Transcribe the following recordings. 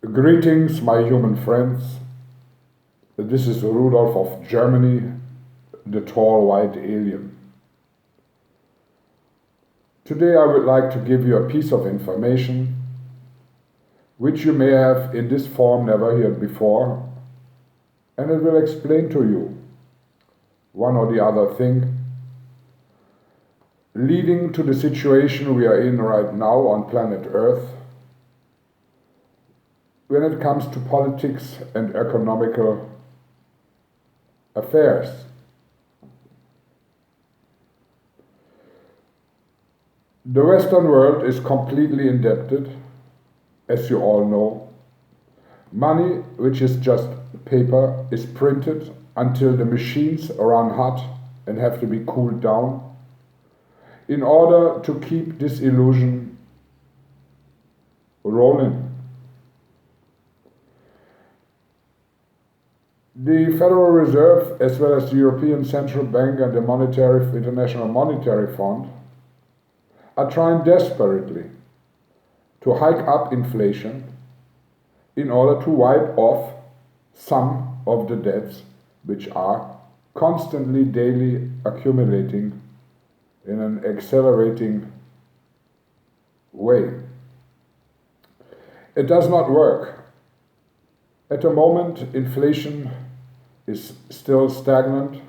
Greetings, my human friends. This is Rudolf of Germany, the tall white alien. Today I would like to give you a piece of information which you may have in this form never heard before, and it will explain to you one or the other thing leading to the situation we are in right now on planet Earth when it comes to politics and economical affairs. The Western world is completely indebted, as you all know. Money, which is just paper, is printed until the machines run hot and have to be cooled down in order to keep this illusion rolling. The Federal Reserve, as well as the European Central Bank and the International Monetary Fund, are trying desperately to hike up inflation in order to wipe off some of the debts which are constantly, daily accumulating in an accelerating way. It does not work. At the moment, inflation is still stagnant,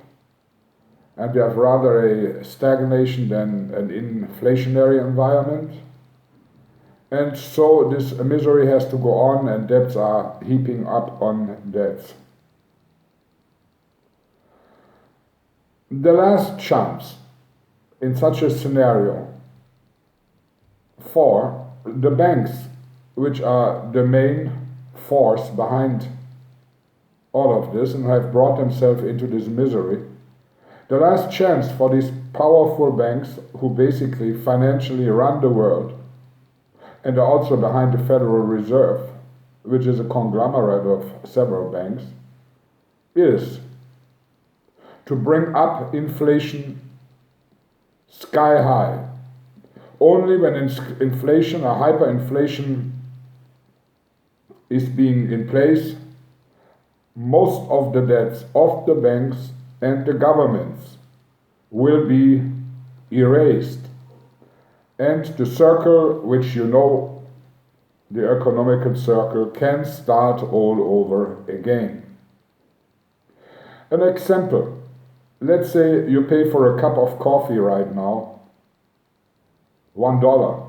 and we have rather a stagnation than an inflationary environment. And so this misery has to go on, and debts are heaping up on debts. The last chance in such a scenario for the banks, which are the main force behind all of this and have brought themselves into this misery, the last chance for these powerful banks who basically financially run the world and are also behind the Federal Reserve, which is a conglomerate of several banks, is to bring up inflation sky high. Only when inflation or hyperinflation is being in place, most of the debts of the banks and the governments will be erased. And the circle, which you know, the economical circle, can start all over again. An example, let's say you pay for a cup of coffee right now $1.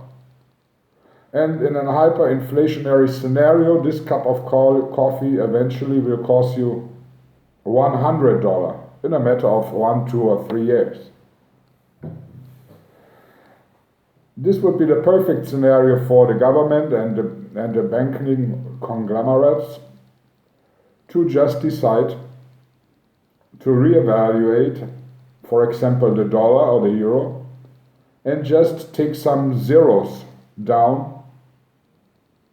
And in a hyperinflationary scenario, this cup of coffee eventually will cost you $100 in a matter of 1, 2, or 3 years. This would be the perfect scenario for the government and the banking conglomerates to just decide to reevaluate, for example, the dollar or the euro, and just take some zeros down.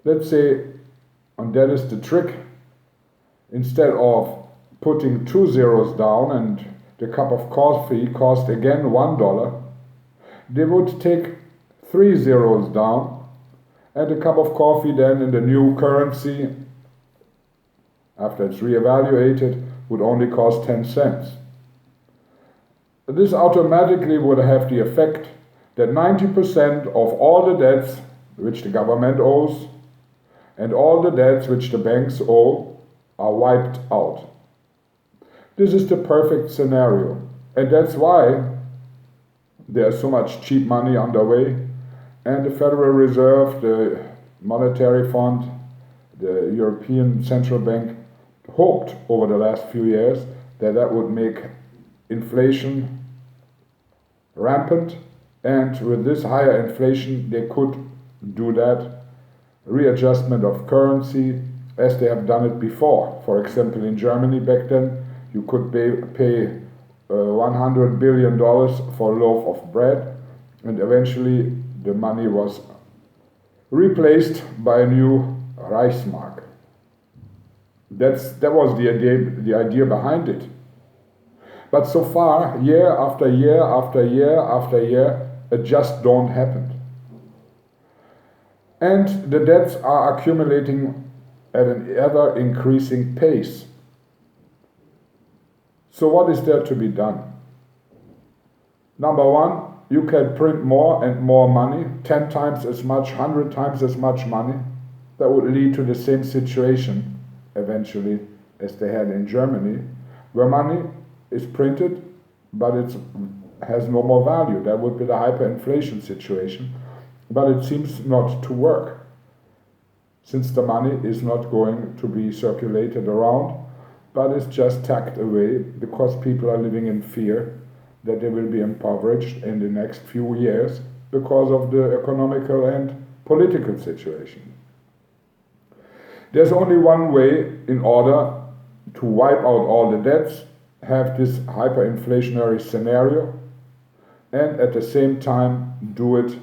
Let's say, and that is the trick, instead of putting 2 zeros down and the cup of coffee cost again $1, they would take 3 zeros down, and a cup of coffee then in the new currency, after it's reevaluated, would only cost 10 cents. This automatically would have the effect that 90% of all the debts which the government owes and all the debts which the banks owe are wiped out. This is the perfect scenario, and that's why there's so much cheap money on the way, and the Federal Reserve, the Monetary Fund, the European Central Bank hoped over the last few years that that would make inflation rampant, and with this higher inflation they could do that readjustment of currency as they have done it before. For example, in Germany back then, you could pay $100 billion for a loaf of bread, and eventually the money was replaced by a new Reichsmark. That was the idea behind it. But so far, year after year after year after year, it just don't happen. And the debts are accumulating at an ever increasing pace. So what is there to be done? Number one, you can print more and more money, 10 times as much, 100 times as much money. That would lead to the same situation eventually as they had in Germany, where money is printed, but it has no more value. That would be the hyperinflation situation. But it seems not to work, since the money is not going to be circulated around, but is just tucked away because people are living in fear that they will be impoverished in the next few years because of the economical and political situation. There's only one way in order to wipe out all the debts, have this hyperinflationary scenario, and at the same time do it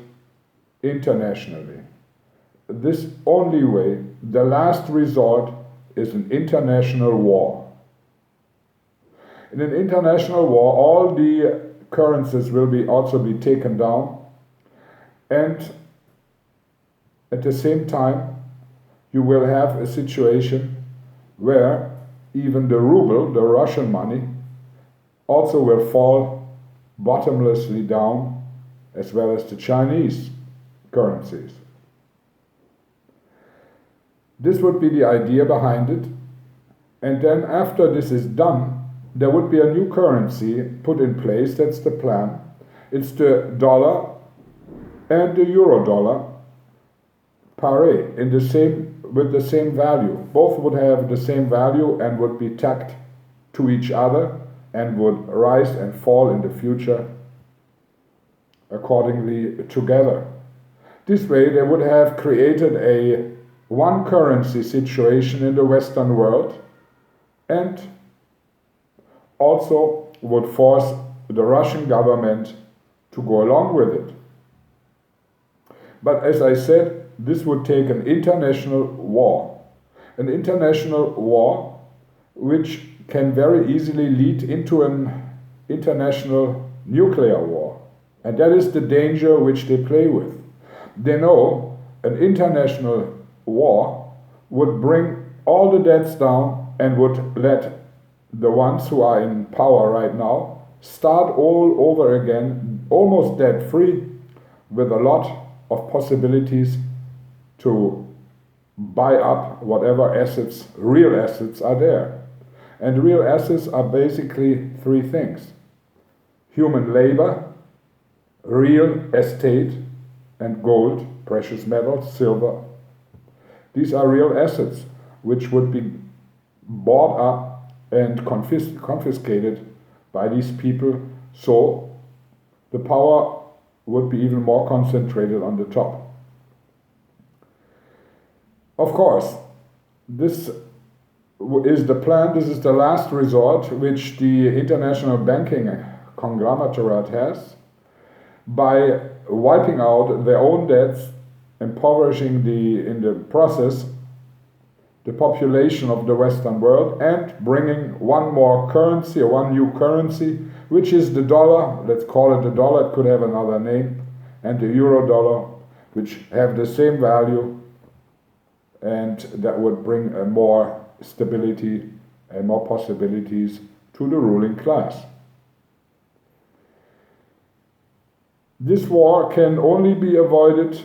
internationally. This only way, the last resort, is an international war. In an international war, all the currencies will also be taken down, and at the same time you will have a situation where even the ruble, the Russian money, also will fall bottomlessly down, as well as the Chinese currencies. This would be the idea behind it, and then after this is done, there would be a new currency put in place. That's the plan. It's the dollar and the euro dollar pari with the same value. Both would have the same value and would be tacked to each other and would rise and fall in the future accordingly together. This way they would have created a one currency situation in the Western world, and also would force the Russian government to go along with it. But as I said, this would take an international war. An international war which can very easily lead into an international nuclear war. And that is the danger which they play with. They know an international war would bring all the debts down and would let the ones who are in power right now start all over again, almost debt-free, with a lot of possibilities to buy up whatever assets, real assets, are there. And real assets are basically three things: human labor, real estate, and gold, precious metals, silver. These are real assets which would be bought up and confiscated by these people, so the power would be even more concentrated on the top. Of course, this is the plan, this is the last resort which the international banking conglomerate has, by wiping out their own debts, impoverishing in the process the population of the Western world, and bringing one more currency, or one new currency, which is the dollar. Let's call it the dollar, it could have another name, and the euro dollar, which have the same value, and that would bring more stability and more possibilities to the ruling class. This war can only be avoided,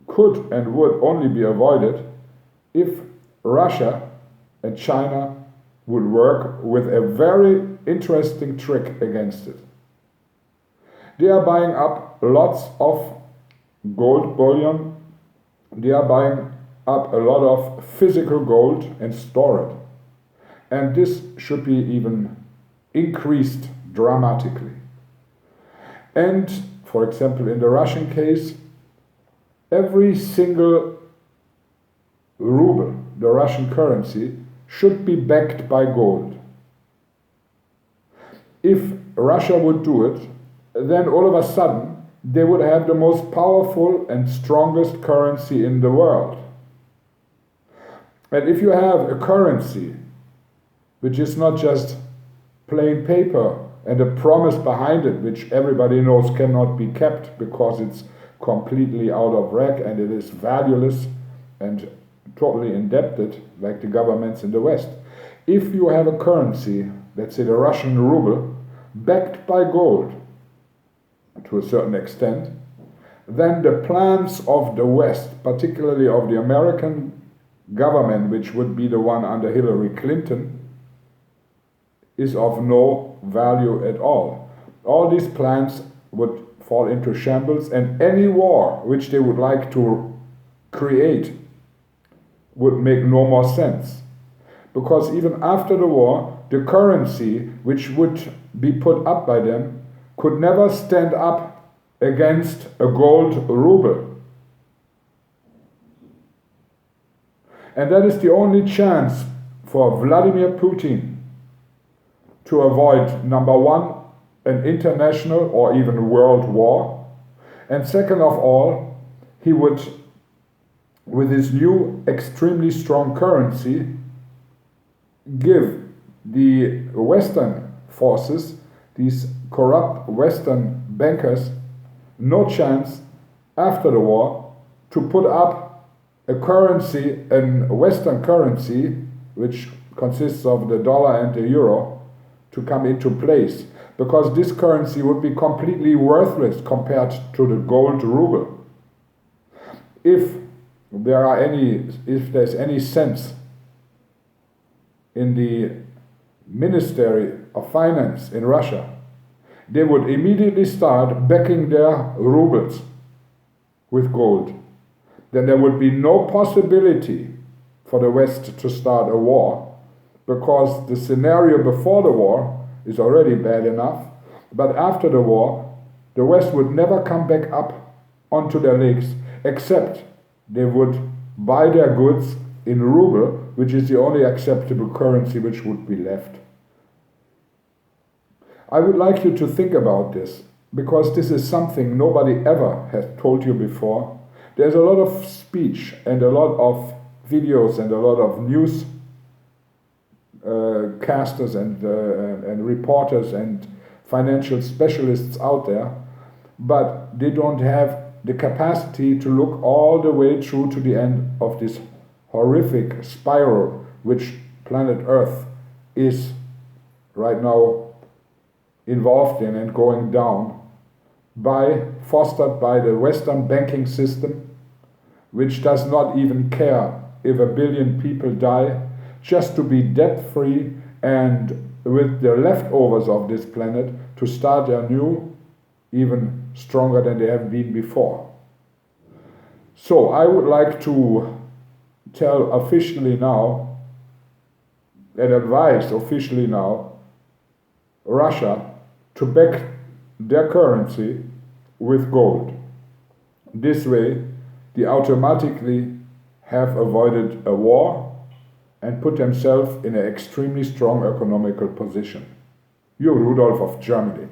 could and would only be avoided if Russia and China would work with a very interesting trick against it. They are buying up lots of gold bullion, they are buying up a lot of physical gold and store it. And this should be even increased dramatically. And, for example, in the Russian case, every single ruble, the Russian currency, should be backed by gold. If Russia would do it, then all of a sudden they would have the most powerful and strongest currency in the world. And if you have a currency which is not just plain paper and a promise behind it, which everybody knows cannot be kept because it's completely out of whack and it is valueless and totally indebted like the governments in the West. If you have a currency, let's say the Russian ruble, backed by gold to a certain extent, then the plans of the West, particularly of the American government, which would be the one under Hillary Clinton, is of no value at all. All these plans would fall into shambles, and any war which they would like to create would make no more sense. Because even after the war, the currency which would be put up by them could never stand up against a gold ruble. And that is the only chance for Vladimir Putin to avoid, number one, an international or even world war, and second of all, he would, with his new extremely strong currency, give the Western forces, these corrupt Western bankers, no chance after the war to put up a currency, a Western currency, which consists of the dollar and the euro, to come into place, because this currency would be completely worthless compared to the gold ruble. If there's any sense in the Ministry of Finance in Russia, they would immediately start backing their rubles with gold. Then there would be no possibility for the West to start a war, because the scenario before the war is already bad enough, but after the war, the West would never come back up onto their legs, except they would buy their goods in ruble, which is the only acceptable currency which would be left. I would like you to think about this, because this is something nobody ever has told you before. There's a lot of speech and a lot of videos and a lot of news casters and reporters and financial specialists out there, but they don't have the capacity to look all the way through to the end of this horrific spiral which planet Earth is right now involved in and going down, fostered by the Western banking system, which does not even care if 1 billion people die, just to be debt-free and with the leftovers of this planet to start anew, even stronger than they have been before. So I would like to tell officially now, and advise officially now, Russia to back their currency with gold. This way, they automatically have avoided a war and put themselves in an extremely strong economical position. You're Rudolf of Germany.